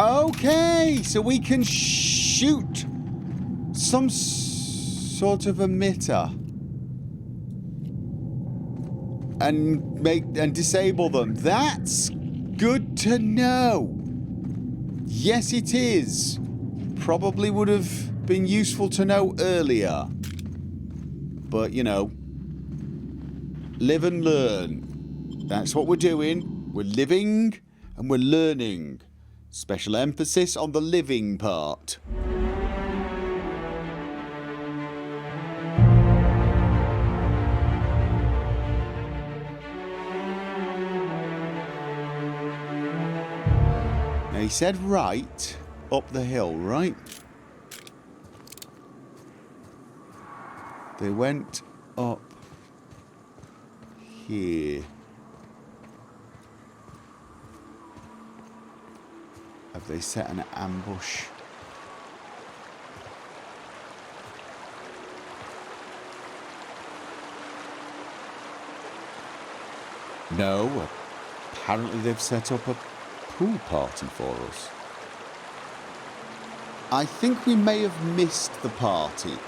Okay, so we can shoot some sort of emitter and disable them. That's good to know. Yes, it is. Probably would have been useful to know earlier. But, you know, live and learn. That's what we're doing. We're living and we're learning. Special emphasis on the living part. Now he said right up the hill, right? They went up here. Have they set an ambush? No. Apparently they've set up a pool party for us. I think we may have missed the party.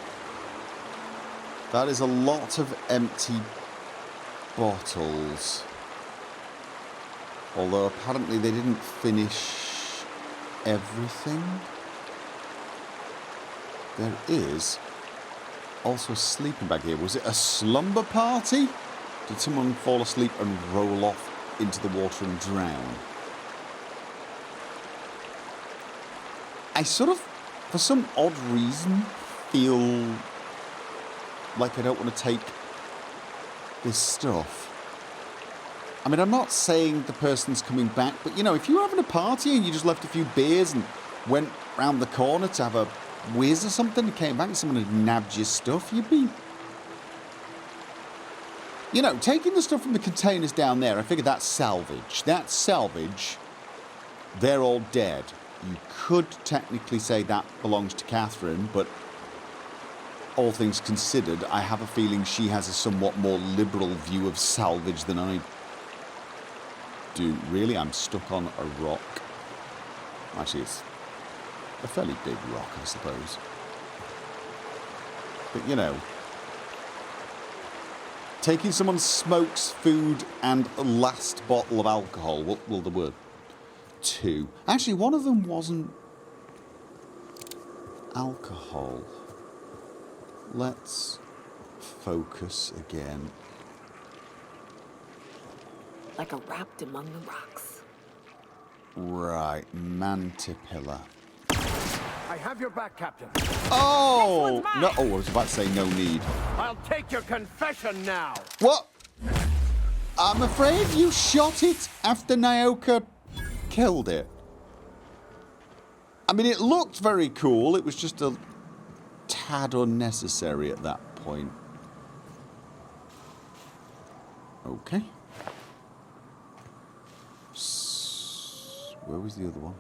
That is a lot of empty bottles. Although apparently they didn't finish everything. There is also a sleeping bag here. Was it a slumber party? Did someone fall asleep and roll off into the water and drown? I sort of, for some odd reason, feel like I don't want to take this stuff. I mean, I'm not saying the person's coming back, but, you know, if you were having a party and you just left a few beers and went round the corner to have a whiz or something and came back and someone had nabbed your stuff, you'd be... You know, taking the stuff from the containers down there, I figured that's salvage. That's salvage. They're all dead. You could technically say that belongs to Catherine, but all things considered, I have a feeling she has a somewhat more liberal view of salvage than I do. Really, I'm stuck on a rock. Actually, it's a fairly big rock, I suppose. But, you know, taking someone's smokes, food, and last bottle of alcohol, well, there were two. Actually, one of them wasn't alcohol. Let's focus again. Like a wrapped among the rocks. Right, Mantipilla. I have your back, Captain. Oh! No, oh, I was about to say no need. I'll take your confession now. What? I'm afraid you shot it after Nyoka killed it. I mean, it looked very cool. It was just a tad unnecessary at that point. Okay. Where was the other one?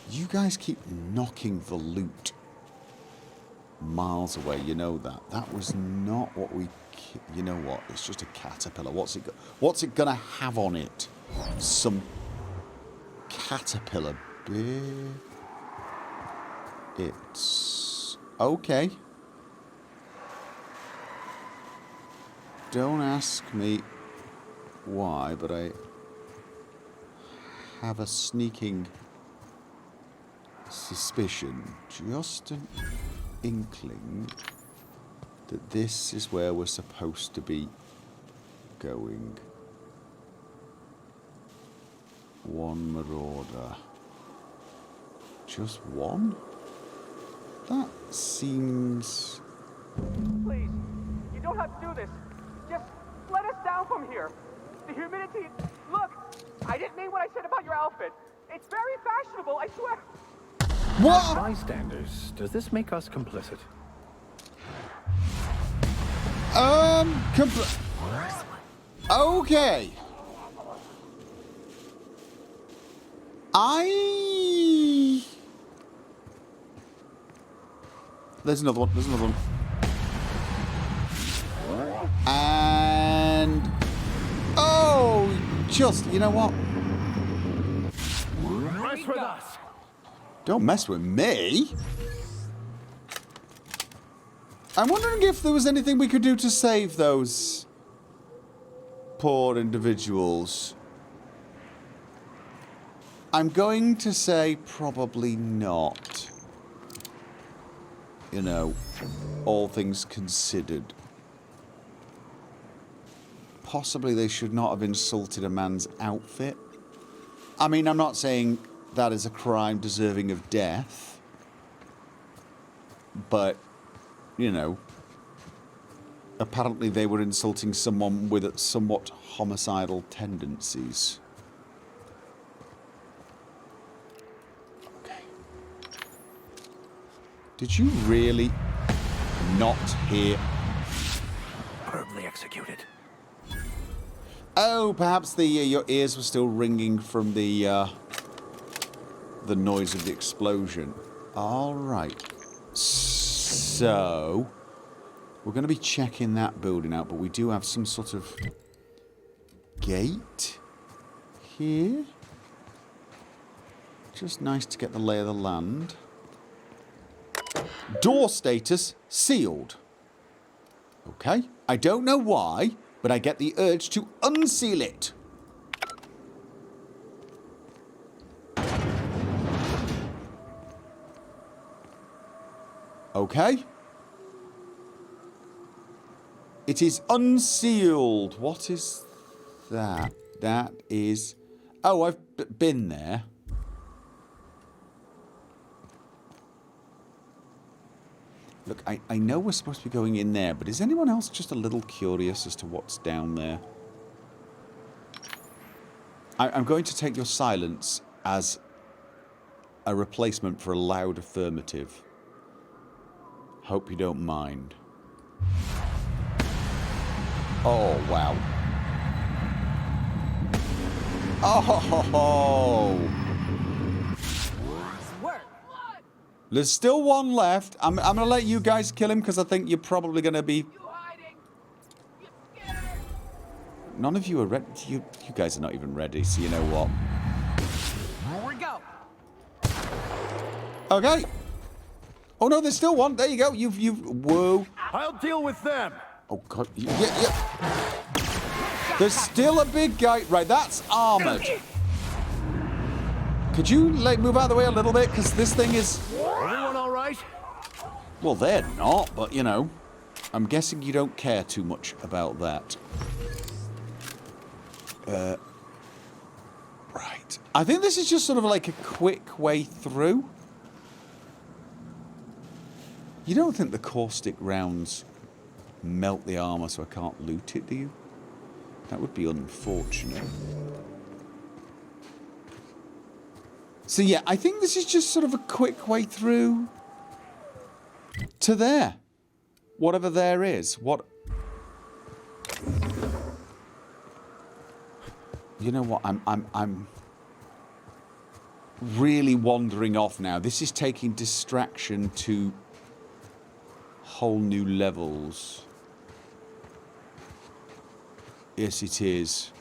You guys keep knocking the loot miles away, you know that. That was not what we... You know what? It's just a caterpillar. What's it gonna have on it? Some caterpillar. It's... Okay. Don't ask me why, but I have a sneaking suspicion, just an inkling, that this is where we're supposed to be going. One marauder. Just one? That seems... Please, you don't have to do this. Just let us down from here. The humidity... Look, I didn't mean what I said about your outfit. It's very fashionable, I swear. What? Bystanders, does this make us complicit? Okay. There's another one. There's another one. And... Oh! Just... You know what? Mess with us. Don't mess with me. I'm wondering if there was anything we could do to save those poor individuals. I'm going to say probably not. You know, all things considered. Possibly they should not have insulted a man's outfit. I mean, I'm not saying that is a crime deserving of death. But, you know, apparently they were insulting someone with somewhat homicidal tendencies. Okay. Did you really not hear? Horribly executed. Oh, perhaps the your ears were still ringing from the noise of the explosion. All right. So we're going to be checking that building out, but we do have some sort of gate here. Just nice to get the lay of the land. Door status sealed. Okay. I don't know why, but I get the urge to unseal it. Okay. It is unsealed. What is that? That is... Oh, I've been there. Look, I know we're supposed to be going in there, but is anyone else just a little curious as to what's down there? I'm going to take your silence as a replacement for a loud affirmative. Hope you don't mind. Oh, wow. Oh! There's still one left. I'm going to let you guys kill him because I think you're probably going to be... None of you are ready. You guys are not even ready, so you know what? Here we go. Okay. Oh, no, there's still one. There you go. Whoa. I'll deal with them. Oh, God. Yeah. There's still a big guy. Right, that's armored. Could you, like, move out of the way a little bit? Because this thing is... Everyone all right? Well, they're not, but, you know. I'm guessing you don't care too much about that. Right. I think this is just sort of like a quick way through. You don't think the caustic rounds melt the armor so I can't loot it, do you? That would be unfortunate. So yeah, I think this is just sort of a quick way through to there. Whatever there is. What... You know what? I'm really wandering off now. This is taking distraction to whole new levels. Yes, it is.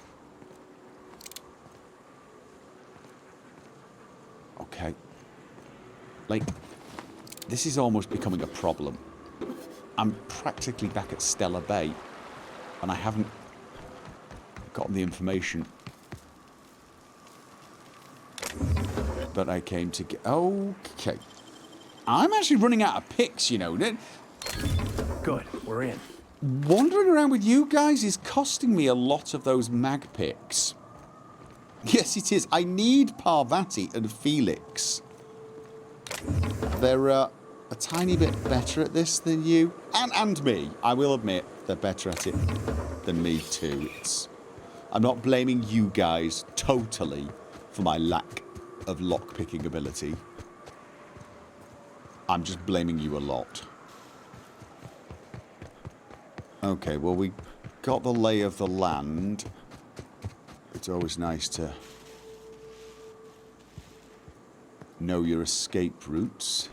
Okay. Like, this is almost becoming a problem. I'm practically back at Stellar Bay, and I haven't gotten the information that I came to get. Okay. I'm actually running out of picks, you know. Good, we're in. Wandering around with you guys is costing me a lot of those mag picks. Yes, it is. I need Parvati and Felix. They're a tiny bit better at this than you. And me. I will admit, they're better at it than me too. I'm not blaming you guys totally for my lack of lock-picking ability. I'm just blaming you a lot. Okay, well, we got the lay of the land. It's always nice to know your escape routes.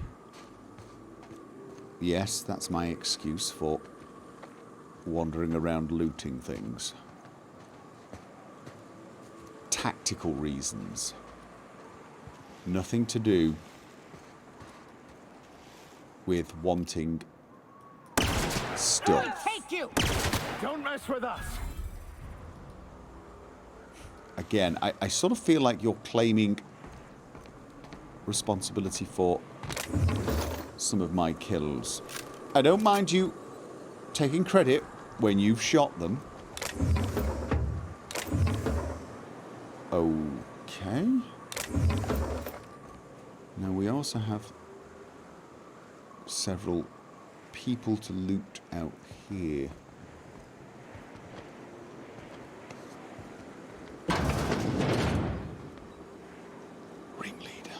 Yes, that's my excuse for wandering around looting things. Tactical reasons. Nothing to do with wanting stuff. Take you! Don't mess with us. Again, I sort of feel like you're claiming responsibility for some of my kills. I don't mind you taking credit when you've shot them. Okay. Now we also have several people to loot out here. Ringleader.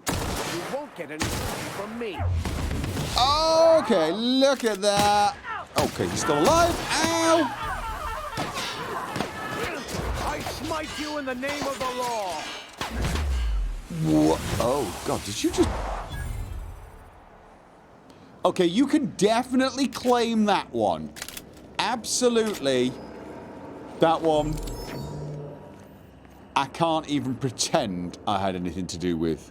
You won't get anything from me. Okay, look at that. Okay, he's still alive. Ow! I smite you in the name of the law. What? Oh, God, did you just... Okay, you can definitely claim that one. Absolutely. That one, I can't even pretend I had anything to do with.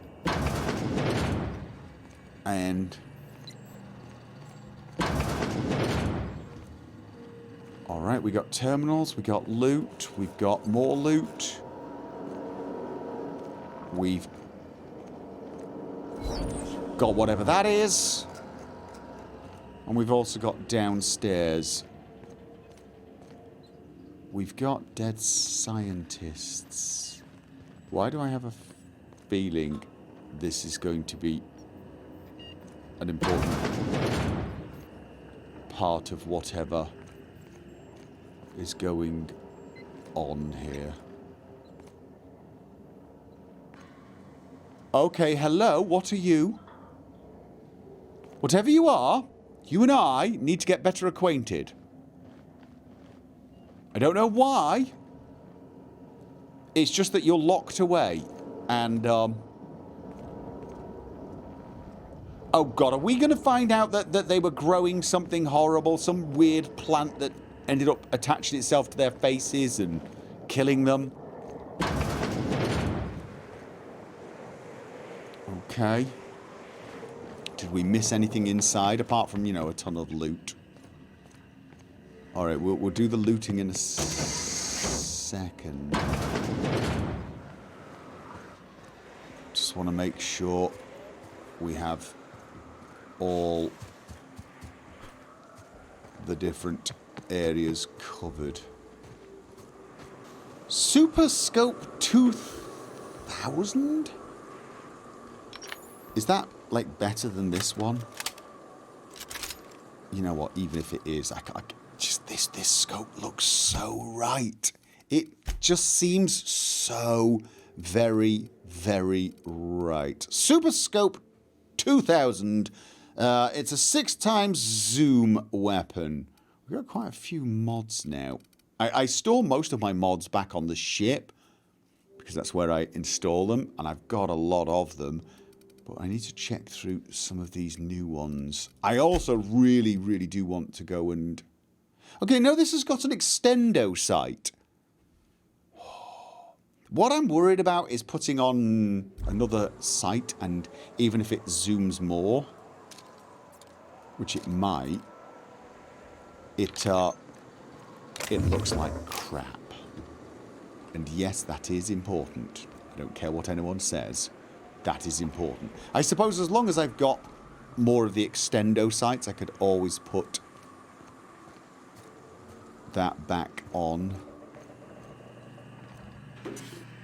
And... Alright, we got terminals, we got loot, we've got more loot. We've got whatever that is. And we've also got downstairs. We've got dead scientists. Why do I have a feeling this is going to be an important part of whatever is going on here? Okay, hello, what are you? Whatever you are, you and I need to get better acquainted. I don't know why. It's just that you're locked away. And, oh God, are we going to find out that they were growing something horrible? Some weird plant that ended up attaching itself to their faces and killing them? Okay. Did we miss anything inside apart from, you know, a ton of loot? Alright, we'll do the looting in a second. Just want to make sure we have all the different areas covered. Super Scope 2000? Is that, like, better than this one? You know what, even if it is, I just, this scope looks so right. It just seems so very, very right. Super Scope 2000. It's a 6x zoom weapon. We've got quite a few mods now. I store most of my mods back on the ship because that's where I install them, and I've got a lot of them. But I need to check through some of these new ones. I also really, really do want to go and... Okay, no, this has got an extendo sight. What I'm worried about is putting on another sight, and even if it zooms more, which it might, it looks like crap. And yes, that is important. I don't care what anyone says. That is important. I suppose as long as I've got more of the extendo sights, I could always put that back on.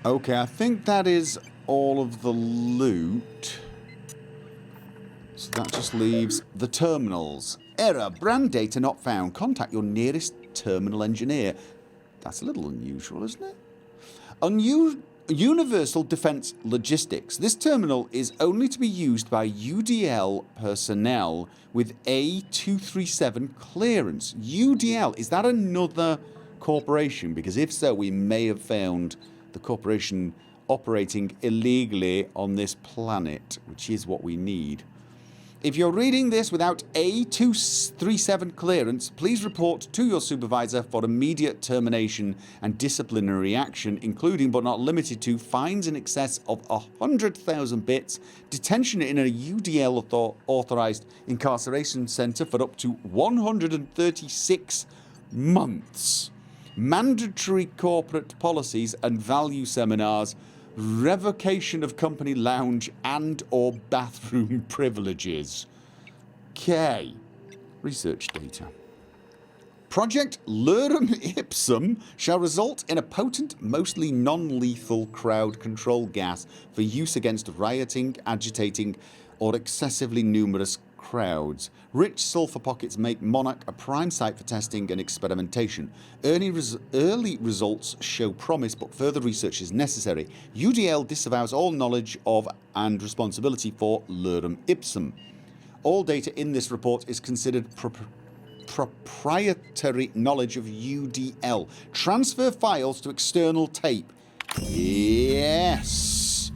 Okay, I think that is all of the loot. So that just leaves the terminals. Error, brand data not found. Contact your nearest terminal engineer. That's a little unusual, isn't it? Universal Defense Logistics. This terminal is only to be used by UDL personnel with A237 clearance. UDL, is that another corporation? Because if so, we may have found the corporation operating illegally on this planet, which is what we need. If you're reading this without A237 clearance, please report to your supervisor for immediate termination and disciplinary action, including but not limited to fines in excess of 100,000 bits, detention in a UDL authorised incarceration centre for up to 136 months, mandatory corporate policies and value seminars, revocation of company lounge and or bathroom privileges. Okay. Research data. Project Lorem Ipsum shall result in a potent, mostly non-lethal crowd control gas for use against rioting, agitating or excessively numerous crowds. Rich sulfur pockets make Monarch a prime site for testing and experimentation. Early results show promise, but further research is necessary. UDL disavows all knowledge of and responsibility for Lorem Ipsum. All data in this report is considered proprietary knowledge of UDL. Transfer files to external tape. Yes!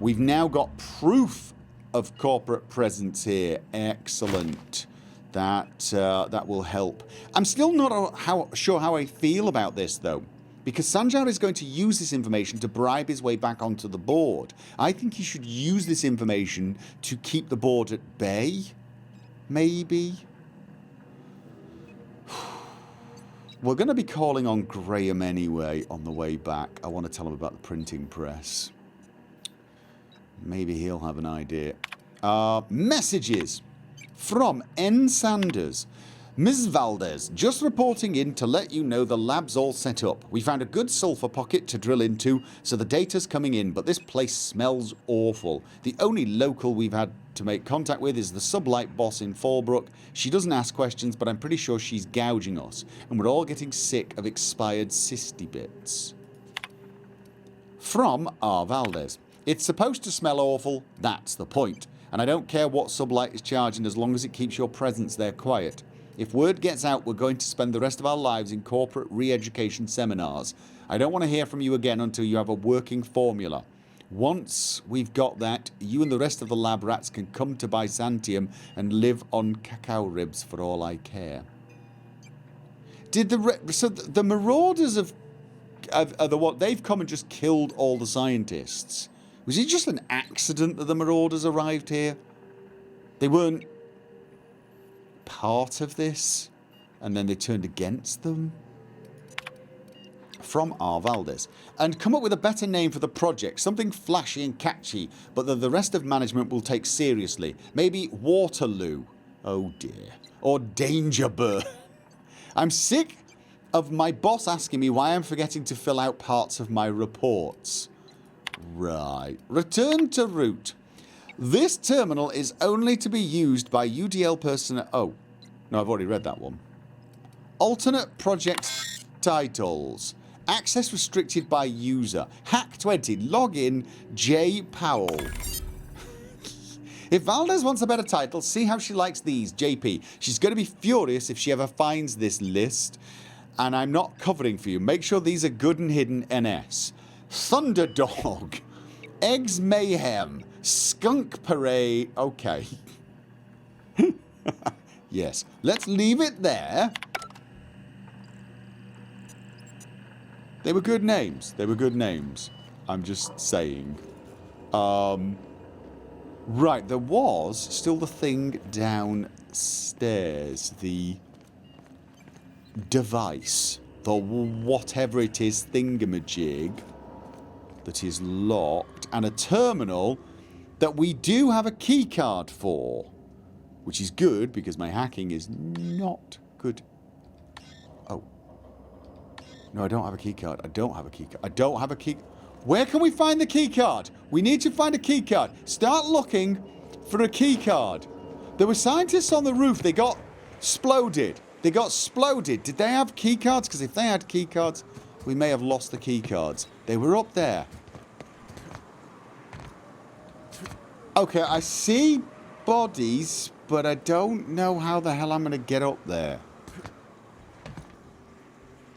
We've now got proof of corporate presence here. Excellent. That will help. I'm still not sure how I feel about this, though, because Sanjar is going to use this information to bribe his way back onto the board. I think he should use this information to keep the board at bay. Maybe. We're going to be calling on Graham anyway on the way back. I want to tell him about the printing press. Maybe he'll have an idea. Messages from N. Sanders. Ms. Valdez, just reporting in to let you know the lab's all set up. We found a good sulfur pocket to drill into, so the data's coming in, but this place smells awful. The only local we've had to make contact with is the sublight boss in Fallbrook. She doesn't ask questions, but I'm pretty sure she's gouging us, and we're all getting sick of expired cysty bits. From R. Valdez. It's supposed to smell awful, that's the point. And I don't care what sublight is charging as long as it keeps your presence there quiet. If word gets out, we're going to spend the rest of our lives in corporate re-education seminars. I don't want to hear from you again until you have a working formula. Once we've got that, you and the rest of the lab rats can come to Byzantium and live on cacao ribs for all I care. Did the Marauders they've come and just killed all the scientists? Was it just an accident that the Marauders arrived here? They weren't part of this, and then they turned against them? From R. Valdez. And come up with a better name for the project, something flashy and catchy, but that the rest of management will take seriously. Maybe Waterloo. Oh dear. Or Dangerburn. I'm sick of my boss asking me why I'm forgetting to fill out parts of my reports. Right. Return to root. This terminal is only to be used by UDL personnel. Oh, no, I've already read that one. Alternate project titles. Access restricted by user. Hack 20. Login J. Powell. If Valdez wants a better title, see how she likes these. JP. She's going to be furious if she ever finds this list. And I'm not covering for you. Make sure these are good and hidden NS. Thunderdog. Eggs Mayhem. Skunk Parade. Okay. Yes. Let's leave it there. They were good names. They were good names. I'm just saying. Right. There was still the thing downstairs. The device. The whatever it is thingamajig that is locked. And a terminal that we do have a key card for, which is good because my hacking is not good. Oh. No, I don't have a key card. I don't have a key card. I don't have a key. Where can we find the key card? We need to find a key card. Start looking for a key card. There were scientists on the roof. They got exploded. They got exploded. Did they have key cards? Because if they had key cards, we may have lost the key cards. They were up there. Okay, I see bodies, but I don't know how the hell I'm going to get up there.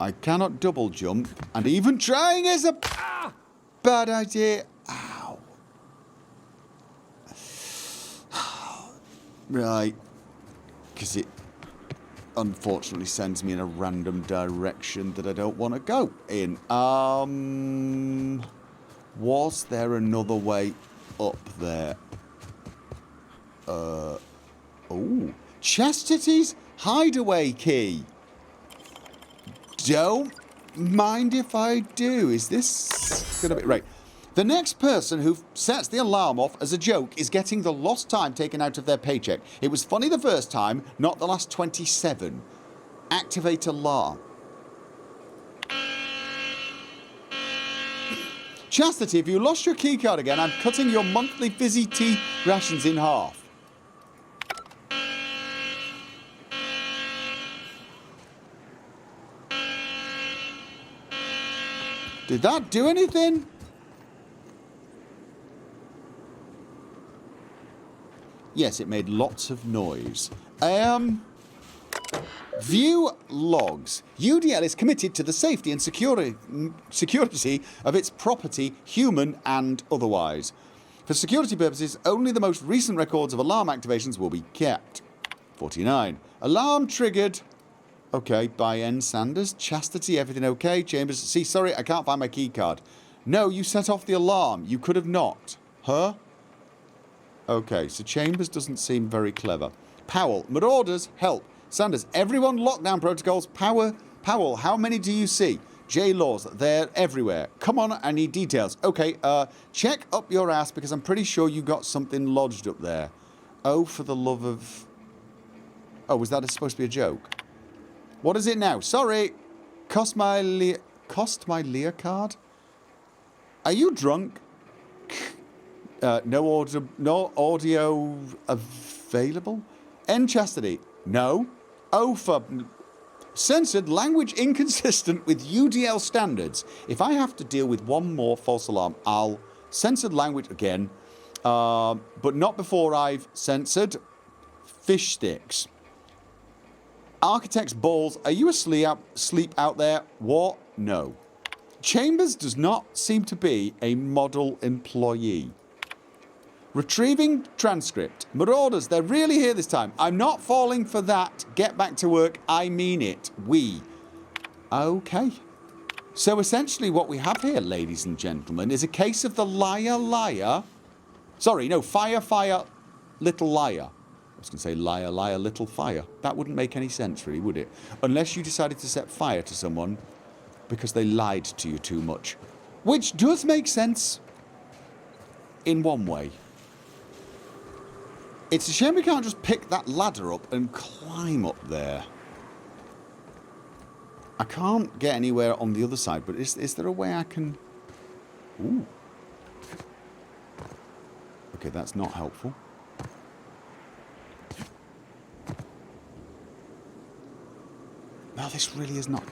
I cannot double jump, and even trying is a bad idea. Ow. Right. Because it unfortunately sends me in a random direction that I don't want to go in. Was there another way up there? Oh. Chastity's hideaway key. Don't mind if I do. Is this going to be... Right. The next person who sets the alarm off as a joke is getting the lost time taken out of their paycheck. It was funny the first time, not the last 27. Activate alarm. Chastity, if you lost your keycard again, I'm cutting your monthly fizzy tea rations in half. Did that do anything? Yes, it made lots of noise. View logs. UDL is committed to the safety and security of its property, human and otherwise. For security purposes, only the most recent records of alarm activations will be kept. 49. Alarm triggered. Okay, by N. Sanders. Chastity, everything okay? Chambers, see, sorry, I can't find my key card. No, you set off the alarm. You could have not. Huh? Okay, so Chambers doesn't seem very clever. Powell, Marauders, help. Sanders, everyone lockdown protocols. Powell, how many do you see? J. Laws, they're everywhere. Come on, I need details. Okay, check up your ass because I'm pretty sure you got something lodged up there. Oh, for the love of... Oh, was that supposed to be a joke? What is it now? Sorry. Cost my Lear card? Are you drunk? No audio available? N. Chastity. No. O for... Censored language inconsistent with UDL standards. If I have to deal with one more false alarm, I'll... Censored language again. But not before I've censored fish sticks. Architect's balls. Are you asleep out there? What? No. Chambers does not seem to be a model employee. Retrieving transcript. Marauders, they're really here this time. I'm not falling for that. Get back to work. I mean it. We. Okay. So essentially what we have here, ladies and gentlemen, is a case of the liar. Sorry, no, fire, little liar. I was going to say liar, little fire. That wouldn't make any sense, really, would it? Unless you decided to set fire to someone because they lied to you too much. Which does make sense in one way. It's a shame we can't just pick that ladder up and climb up there. I can't get anywhere on the other side, but is there a way I can... Ooh. Okay, that's not helpful. No, this really is not...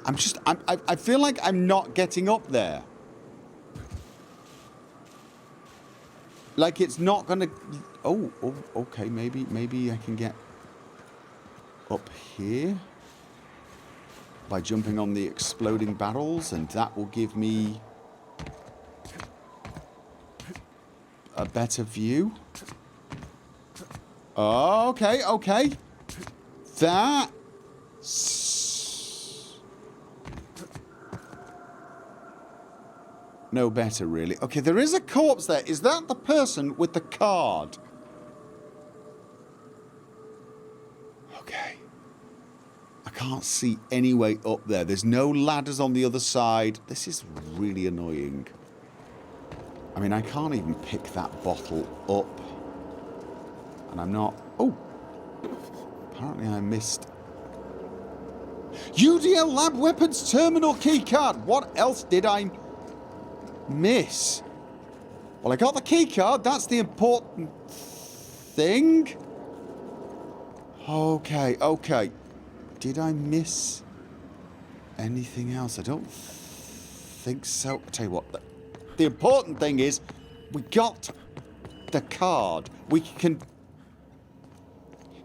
I feel like I'm not getting up there. Like it's not gonna... Oh, okay, maybe I can get up here by jumping on the exploding barrels, and that will give me a better view. Okay. That's no better, really. Okay, there is a corpse there. Is that the person with the card? Okay. I can't see any way up there. There's no ladders on the other side. This is really annoying. I mean, I can't even pick that bottle up. And I'm not... Oh! Apparently I missed... UDL Lab Weapons Terminal keycard! What else did I miss? Well, I got the keycard. That's the important thing. Okay. Did I miss anything else? I don't think so. I'll tell you what. The important thing is we got the card. We can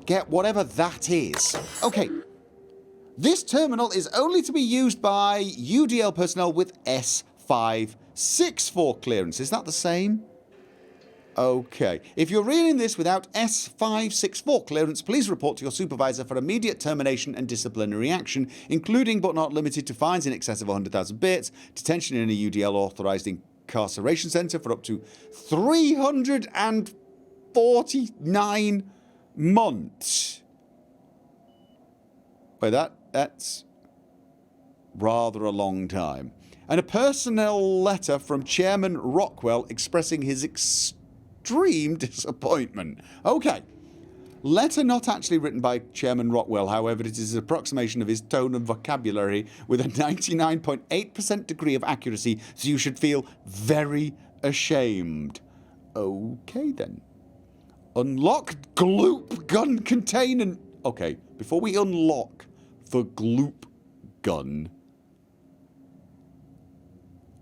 get whatever that is. Okay. This terminal is only to be used by UDL personnel with S564 clearance. Is that the same? Okay. If you're reading this without S564 clearance, please report to your supervisor for immediate termination and disciplinary action, including but not limited to fines in excess of 100,000 bits, detention in a UDL authorised incarceration centre for up to 349 months. Wait, that's rather a long time. And a personnel letter from Chairman Rockwell expressing his extreme disappointment. Okay. Letter not actually written by Chairman Rockwell, however, it is an approximation of his tone and vocabulary with a 99.8% degree of accuracy, so you should feel very ashamed. Okay then. Unlock Gloop Gun container. Okay, before we unlock the Gloop Gun,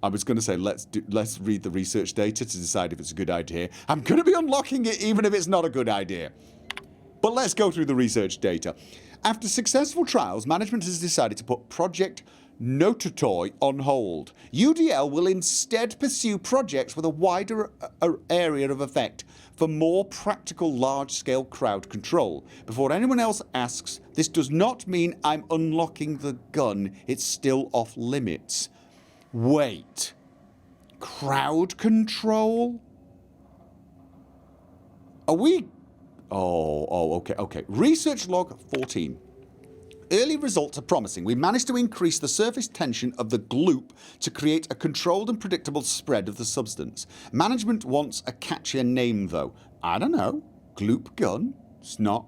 I was going to say let's read the research data to decide if it's a good idea. I'm going to be unlocking it even if it's not a good idea. But let's go through the research data. After successful trials, management has decided to put Project Nototoy on hold. UDL will instead pursue projects with a wider area of effect for more practical large-scale crowd control. Before anyone else asks, this does not mean I'm unlocking the gun. It's still off limits. Wait. Crowd control? Are we... Oh, okay. Research log 14. Early results are promising. We managed to increase the surface tension of the gloop to create a controlled and predictable spread of the substance. Management wants a catchier name though. I don't know. Gloop Gun? It's not.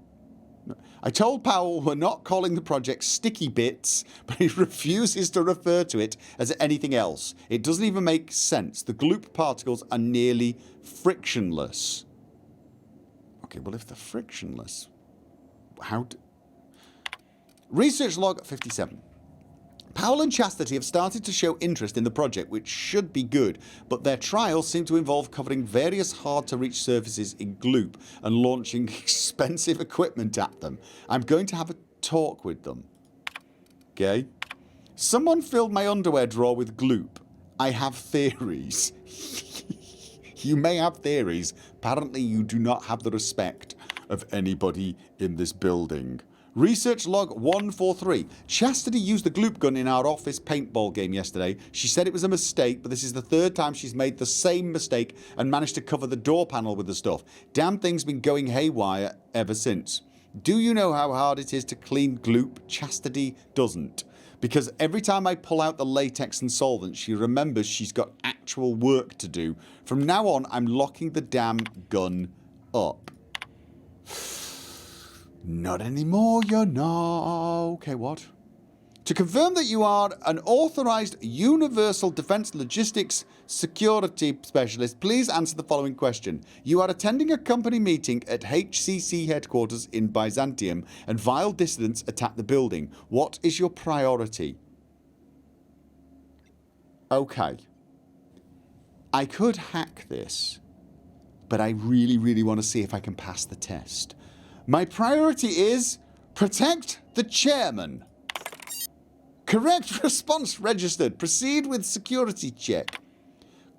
I told Powell we're not calling the project Sticky Bits, but he refuses to refer to it as anything else. It doesn't even make sense. The gloop particles are nearly frictionless. Okay, well if they're frictionless, how do... Research log 57. Powell and Chastity have started to show interest in the project, which should be good, but their trials seem to involve covering various hard-to-reach surfaces in Gloop and launching expensive equipment at them. I'm going to have a talk with them. Okay? Someone filled my underwear drawer with Gloop. I have theories. You may have theories. Apparently you do not have the respect of anybody in this building. Research log 143. Chastity used the Gloop Gun in our office paintball game yesterday. She said it was a mistake, but this is the third time she's made the same mistake and managed to cover the door panel with the stuff. Damn thing's been going haywire ever since. Do you know how hard it is to clean Gloop? Chastity doesn't. Because every time I pull out the latex and solvent, she remembers she's got actual work to do. From now on, I'm locking the damn gun up. Not anymore, you're not. Okay, what? To confirm that you are an authorized Universal Defense Logistics Security Specialist, please answer the following question. You are attending a company meeting at HCC headquarters in Byzantium and vile dissidents attack the building. What is your priority? Okay. I could hack this, but I really want to see if I can pass the test. My priority is protect the chairman. Correct response registered. Proceed with security check.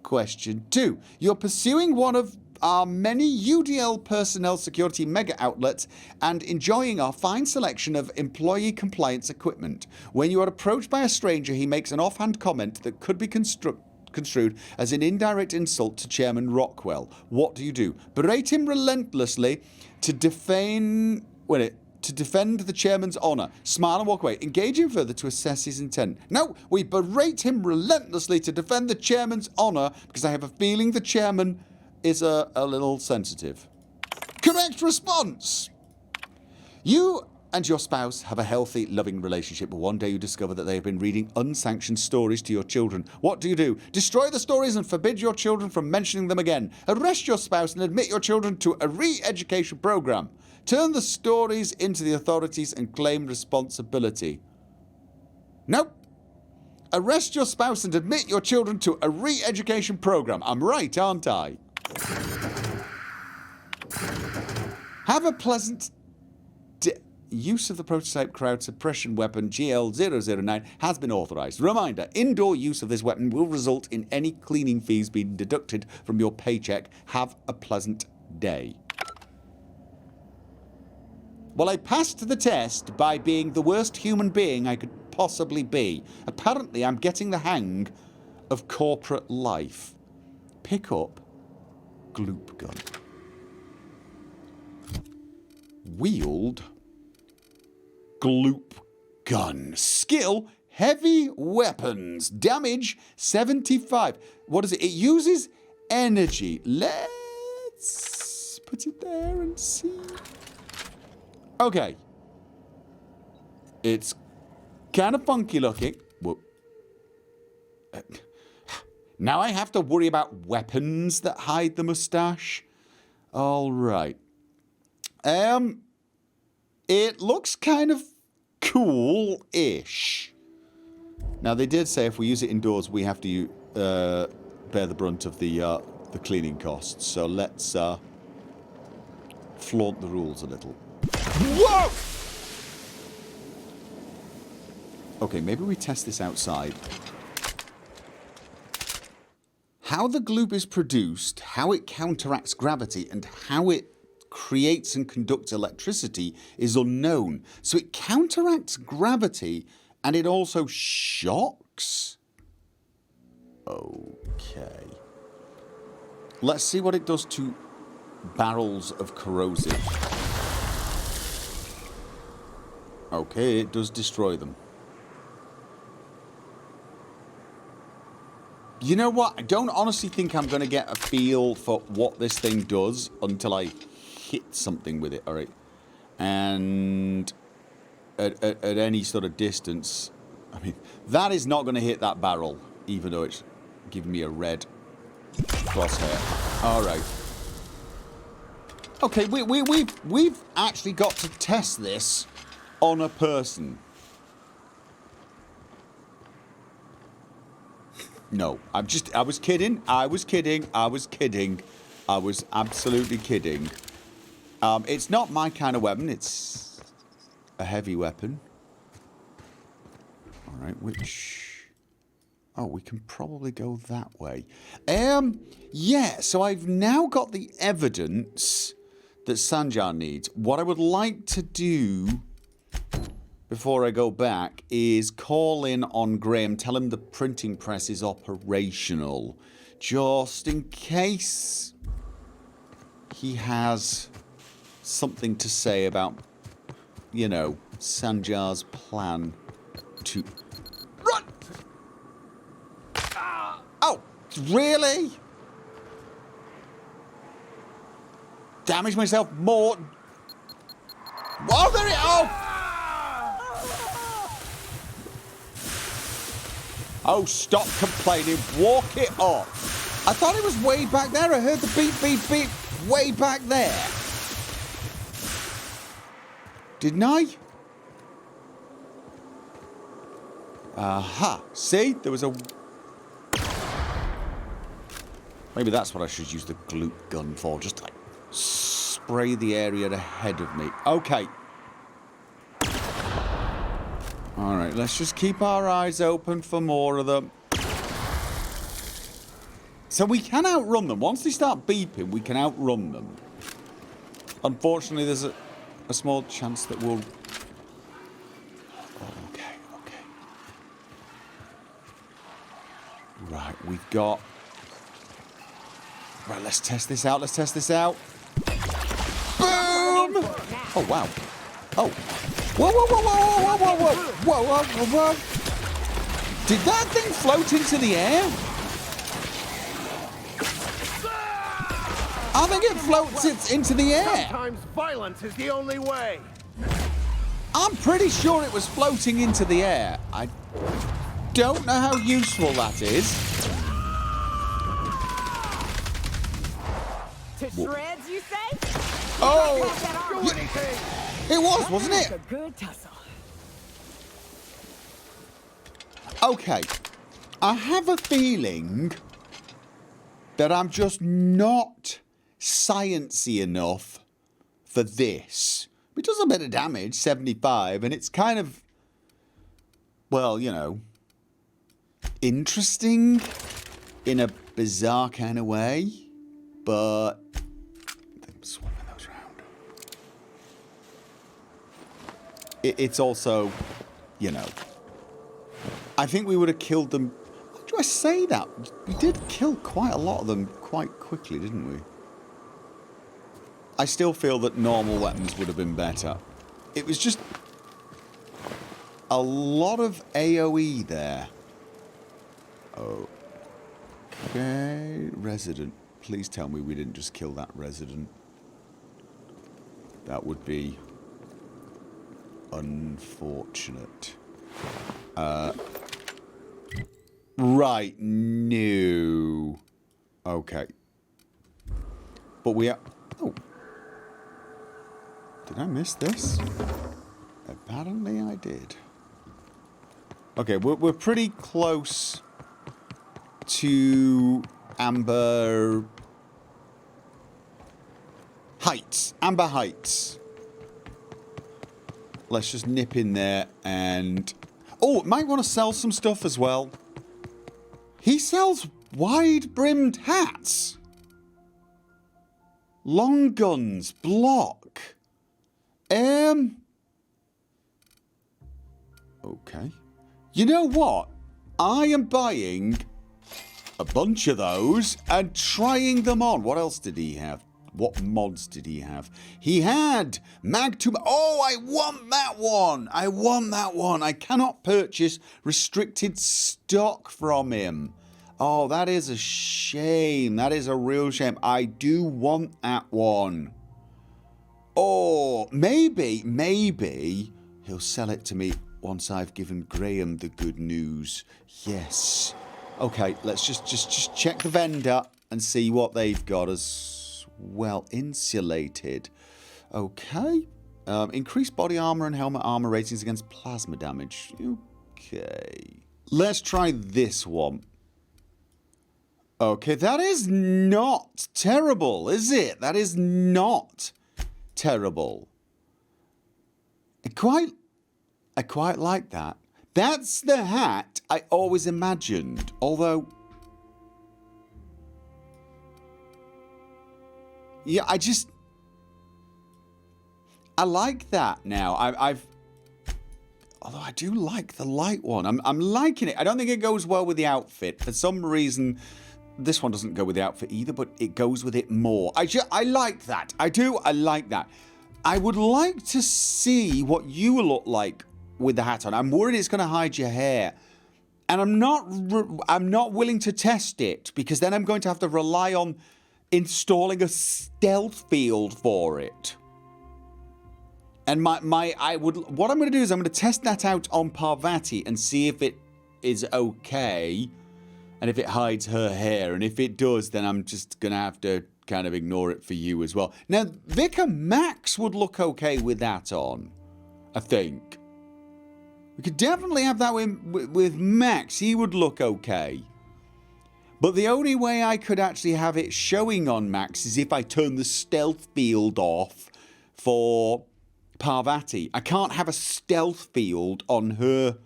Question 2. You're pursuing one of our many UDL personnel security mega outlets and enjoying our fine selection of employee compliance equipment. When you are approached by a stranger, he makes an offhand comment that could be construed as an indirect insult to Chairman Rockwell. What do you do? Berate him relentlessly to defend the chairman's honour. Smile and walk away. Engage him further to assess his intent. No, we berate him relentlessly to defend the chairman's honour because I have a feeling the chairman is a little sensitive. Correct response! You and your spouse have a healthy, loving relationship, but one day you discover that they have been reading unsanctioned stories to your children. What do you do? Destroy the stories and forbid your children from mentioning them again. Arrest your spouse and admit your children to a re-education program. Turn the stories into the authorities and claim responsibility. Nope. Arrest your spouse and admit your children to a re-education program. I'm right, aren't I? Have a pleasant day. use of the prototype crowd suppression weapon GL009 has been authorized. Reminder, indoor use of this weapon will result in any cleaning fees being deducted from your paycheck. Have a pleasant day. Well, I passed the test by being the worst human being I could possibly be. Apparently, I'm getting the hang of corporate life. Pick up Gloop Gun. Wield Gloop Gun. Skill, heavy weapons. Damage, 75. What is it? It uses energy. Let's put it there and see. Okay. It's kind of funky looking. Whoa. Now I have to worry about weapons that hide the mustache. All right. It looks kind of cool-ish. Now they did say if we use it indoors, we have to bear the brunt of the cleaning costs. So let's flaunt the rules a little. Whoa! Okay, maybe we test this outside. How the gloop is produced, how it counteracts gravity, and how it creates and conducts electricity is unknown. So it counteracts gravity and it also shocks? Okay. Let's see what it does to barrels of corrosive. Okay, it does destroy them. You know what? I don't honestly think I'm going to get a feel for what this thing does until I hit something with it, alright? And at any sort of distance, I mean, that is not going to hit that barrel, even though it's giving me a red crosshair. Alright. Okay, we've actually got to test this on a person. No, I was kidding. I was absolutely kidding. It's not my kind of weapon. It's a heavy weapon. All right, which... Oh, we can probably go that way. Yeah, so I've now got the evidence that Sanjar needs. What I would like to do before I go back is call in on Graham, tell him the printing press is operational, just in case he has something to say about, you know, Sanjar's plan to... Run! Oh, really? Damage myself more. Oh, there it... Oh! Oh, stop complaining. Walk it up. I thought it was way back there. I heard the beep, beep, beep way back there. Didn't I? Aha. See? There was a... Maybe that's what I should use the Gloop Gun for. Just like spray the area ahead of me. Okay. Alright, let's just keep our eyes open for more of them. So we can outrun them. Once they start beeping, we can outrun them. Unfortunately, there's a small chance that we'll... Oh, okay. Right, we've got... Right, let's test this out. Boom! Oh, wow. Oh. Whoa. Did that thing float into the air? I think it floats into the air. Sometimes violence is the only way. I'm pretty sure it was floating into the air. I don't know how useful that is. To shreds, you say? Oh! Do anything. It was, wasn't it? A good tussle. Okay. I have a feeling that I'm just not sciencey enough for this. It does a bit of damage, 75, and it's kind of, well, you know, interesting in a bizarre kind of way, but I'm swapping those around. It's also, you know, I think we would have killed them. Why do I say that? We did kill quite a lot of them quite quickly, didn't we? I still feel that normal weapons would have been better. It was just a lot of AoE there. Okay, resident. Please tell me we didn't just kill that resident. That would be unfortunate. Right, no. Okay. But we are... Oh. Did I miss this? Apparently I did. Okay, we're pretty close to Amber Heights. Amber Heights. Let's just nip in there and... Oh, might want to sell some stuff as well. He sells wide-brimmed hats. Long guns, block. Okay. You know what? I am buying a bunch of those and trying them on. What else did he have? What mods did he have? He had Mag 2... Oh, I want that one. I want that one. I cannot purchase restricted stock from him. Oh, that is a shame. That is a real shame. I do want that one. Oh, maybe he'll sell it to me once I've given Graham the good news. Yes. Okay, let's just check the vendor and see what they've got as well. Insulated. Okay. Increased body armor and helmet armor ratings against plasma damage. Okay. Let's try this one. Okay, that is not terrible, is it? That is not terrible. I quite like that. That's the hat I always imagined. Although, yeah, I like that now. Although I do like the light one. I'm liking it. I don't think it goes well with the outfit. For some reason, this one doesn't go with the outfit either, but it goes with it more. I like that. I do. I like that. I would like to see what you look like with the hat on. I'm worried it's going to hide your hair. And I'm not willing to test it, because then I'm going to have to rely on installing a stealth field for it. And what I'm going to do is I'm going to test that out on Parvati and see if it is okay and if it hides her hair. And if it does, then I'm just going to have to kind of ignore it for you as well. Now, Vicar Max would look okay with that on, I think. We could definitely have that with Max. He would look okay. But the only way I could actually have it showing on Max is if I turn the stealth field off for Parvati. I can't have a stealth field on her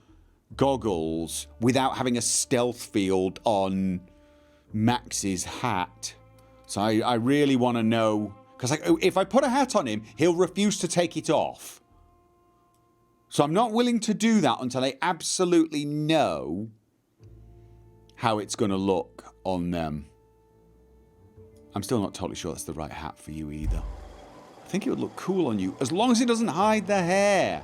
goggles without having a stealth field on Max's hat. So I really want to know, because if I put a hat on him, he'll refuse to take it off. So I'm not willing to do that until I absolutely know how it's going to look on them. I'm still not totally sure that's the right hat for you either. I think it would look cool on you, as long as it doesn't hide the hair.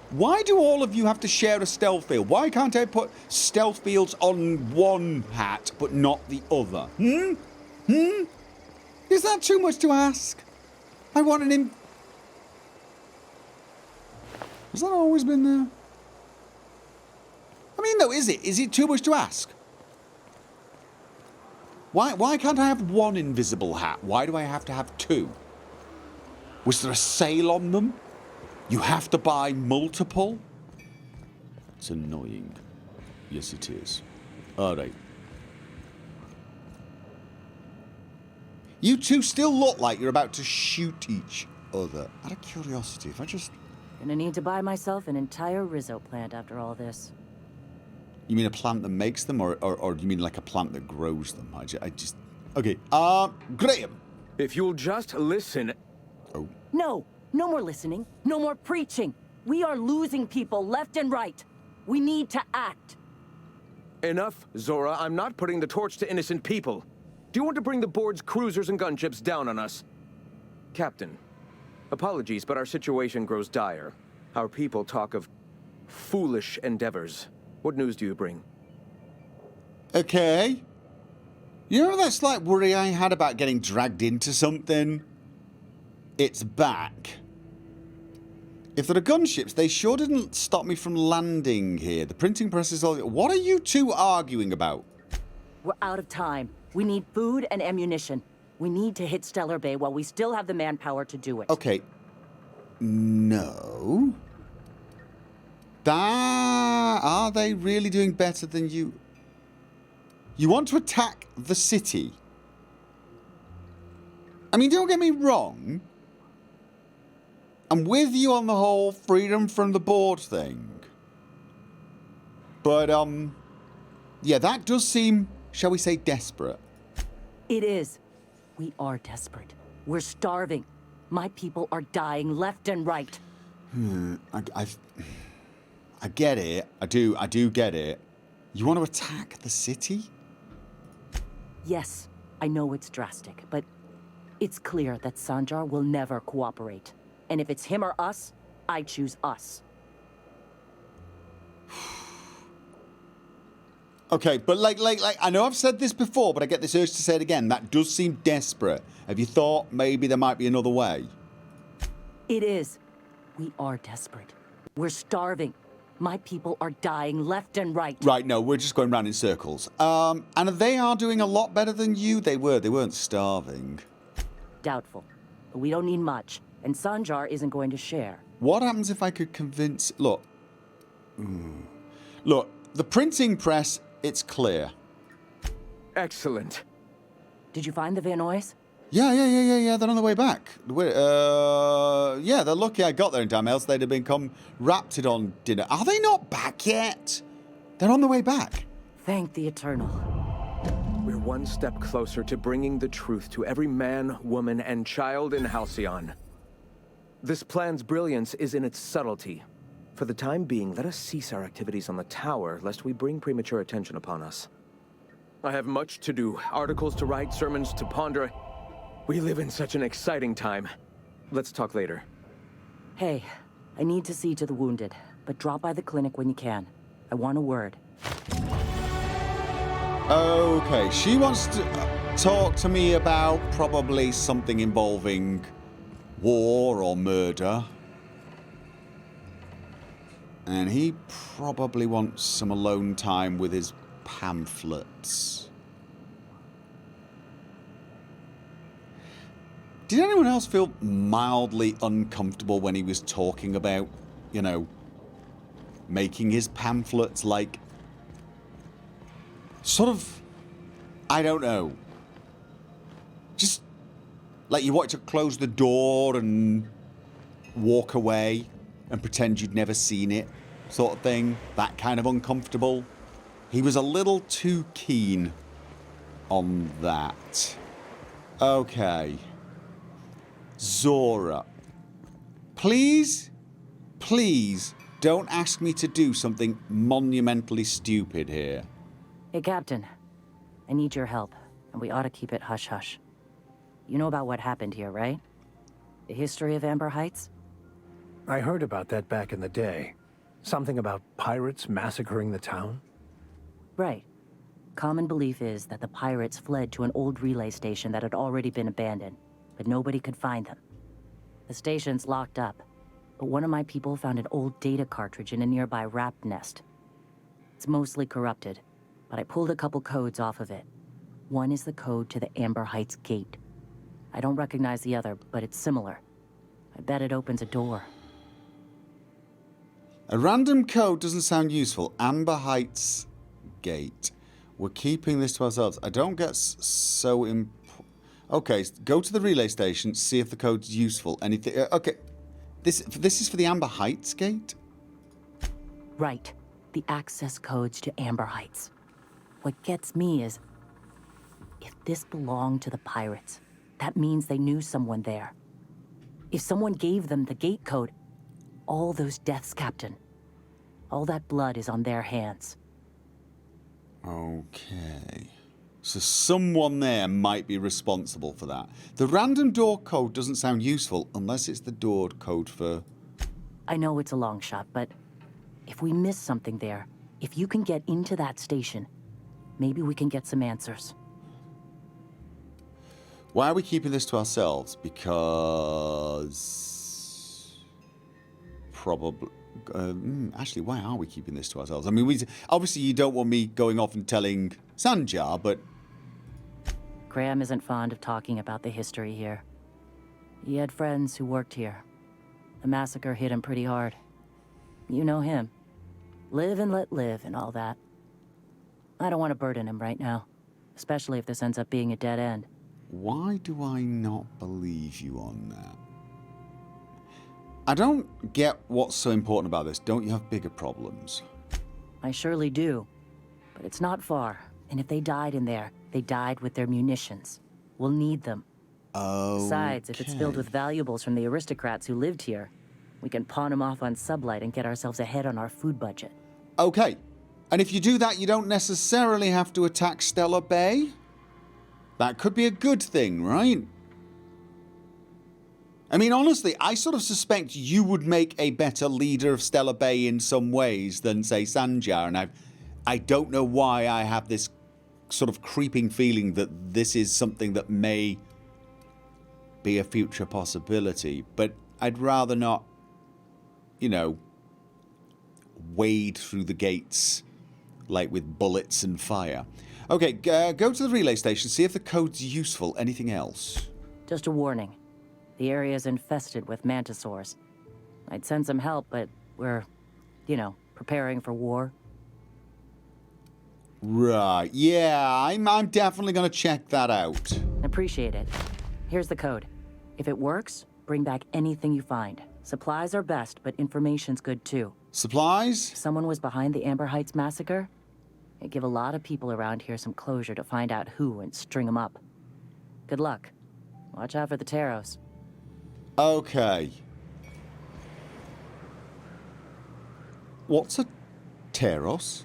Why do all of you have to share a stealth field? Why can't I put stealth fields on one hat, but not the other? Is that too much to ask? I wanted him... Has that always been there? I mean, though, is it? Is it too much to ask? Why can't I have one invisible hat? Why do I have to have two? Was there a sale on them? You have to buy multiple? It's annoying. Yes, it is. Alright. You two still look like you're about to shoot each other. Out of curiosity, if I just... Gonna need to buy myself an entire Rizzo plant after all this. You mean a plant that makes them, or do you mean like a plant that grows them? I just... Okay, Graham! If you'll just listen... Oh. No! No more listening. No more preaching. We are losing people left and right. We need to act. Enough, Zora. I'm not putting the torch to innocent people. Do you want to bring the board's cruisers and gunships down on us? Captain, apologies, but our situation grows dire. Our people talk of foolish endeavors. What news do you bring? Okay. You know that slight worry I had about getting dragged into something? It's back. If there are gunships, they sure didn't stop me from landing here. The printing press is all... What are you two arguing about? We're out of time. We need food and ammunition. We need to hit Stellar Bay while we still have the manpower to do it. Okay. No. Are they really doing better than you? You want to attack the city? I mean, don't get me wrong. I'm with you on the whole freedom from the board thing. But, yeah, that does seem, shall we say, desperate. It is. We are desperate. We're starving. My people are dying left and right. I get it. I do get it. You want to attack the city? Yes, I know it's drastic, but it's clear that Sanjar will never cooperate. And if it's him or us, I choose us. Okay, but like, I know I've said this before, but I get this urge to say it again. That does seem desperate. Have you thought maybe there might be another way? It is. We are desperate. We're starving. My people are dying left and right. Right, no, we're just going round in circles. And they are doing a lot better than you. They weren't starving. Doubtful. But we don't need much. And Sanjar isn't going to share. What happens if I could convince... Look. Look, the printing press, it's clear. Excellent. Did you find the Vanoys? Yeah, they're on the way back. Yeah, they're lucky I got there in time, else they'd have become rapted on dinner. Are they not back yet? They're on the way back. Thank the Eternal. We're one step closer to bringing the truth to every man, woman, and child in Halcyon. This plan's brilliance is in its subtlety. For the time being, let us cease our activities on the tower, lest we bring premature attention upon us. I have much to do, articles to write, sermons to ponder. We live in such an exciting time. Let's talk later. Hey, I need to see to the wounded, but drop by the clinic when you can. I want a word. Okay, she wants to talk to me about probably something involving war or murder. And he probably wants some alone time with his pamphlets. Did anyone else feel mildly uncomfortable when he was talking about, you know, making his pamphlets like... sort of... I don't know. Just like you want to close the door and walk away and pretend you'd never seen it, sort of thing. That kind of uncomfortable. He was a little too keen on that. Okay. Zora. Please don't ask me to do something monumentally stupid here. Hey, Captain. I need your help, and we ought to keep it hush-hush. You know about what happened here, right? The history of Amber Heights? I heard about that back in the day. Something about pirates massacring the town? Right. Common belief is that the pirates fled to an old relay station that had already been abandoned, but nobody could find them. The station's locked up, but one of my people found an old data cartridge in a nearby rat nest. It's mostly corrupted, but I pulled a couple codes off of it. One is the code to the Amber Heights gate. I don't recognize the other, but it's similar. I bet it opens a door. A random code doesn't sound useful. Amber Heights gate. We're keeping this to ourselves. I don't get so Okay, go to the relay station, see if the code's useful. Anything? Okay, this is for the Amber Heights gate? Right. The access codes to Amber Heights. What gets me is, if this belonged to the pirates, that means they knew someone there. If someone gave them the gate code, all those deaths, Captain, all that blood is on their hands. Okay. So someone there might be responsible for that. The random door code doesn't sound useful unless it's the door code for... I know it's a long shot, but if we miss something there, if you can get into that station, maybe we can get some answers. Why are we keeping this to ourselves? Because... Probably... actually, why are we keeping this to ourselves? I mean, obviously you don't want me going off and telling Sanjar, but... Graham isn't fond of talking about the history here. He had friends who worked here. The massacre hit him pretty hard. You know him. Live and let live and all that. I don't want to burden him right now, especially if this ends up being a dead end. Why do I not believe you on that? I don't get what's so important about this. Don't you have bigger problems? I surely do. But it's not far. And if they died in there, they died with their munitions. We'll need them. Oh. Besides, if it's filled with valuables from the aristocrats who lived here, we can pawn them off on Sublight and get ourselves ahead on our food budget. Okay. And if you do that, you don't necessarily have to attack Stellar Bay? That could be a good thing, right? I mean, honestly, I sort of suspect you would make a better leader of Stellar Bay in some ways than, say, Sanjar, and I don't know why I have this sort of creeping feeling that this is something that may be a future possibility, but I'd rather not, you know, wade through the gates like with bullets and fire. Okay, go to the relay station, see if the code's useful. Anything else? Just a warning. The area's infested with mantisaurs. I'd send some help, but we're, you know, preparing for war. Right, yeah, I'm definitely going to check that out. Appreciate it. Here's the code. If it works, bring back anything you find. Supplies are best, but information's good too. Supplies? If someone was behind the Amber Heights massacre, it'd give a lot of people around here some closure to find out who and string them up. Good luck. Watch out for the Taros. Okay. What's a Taros?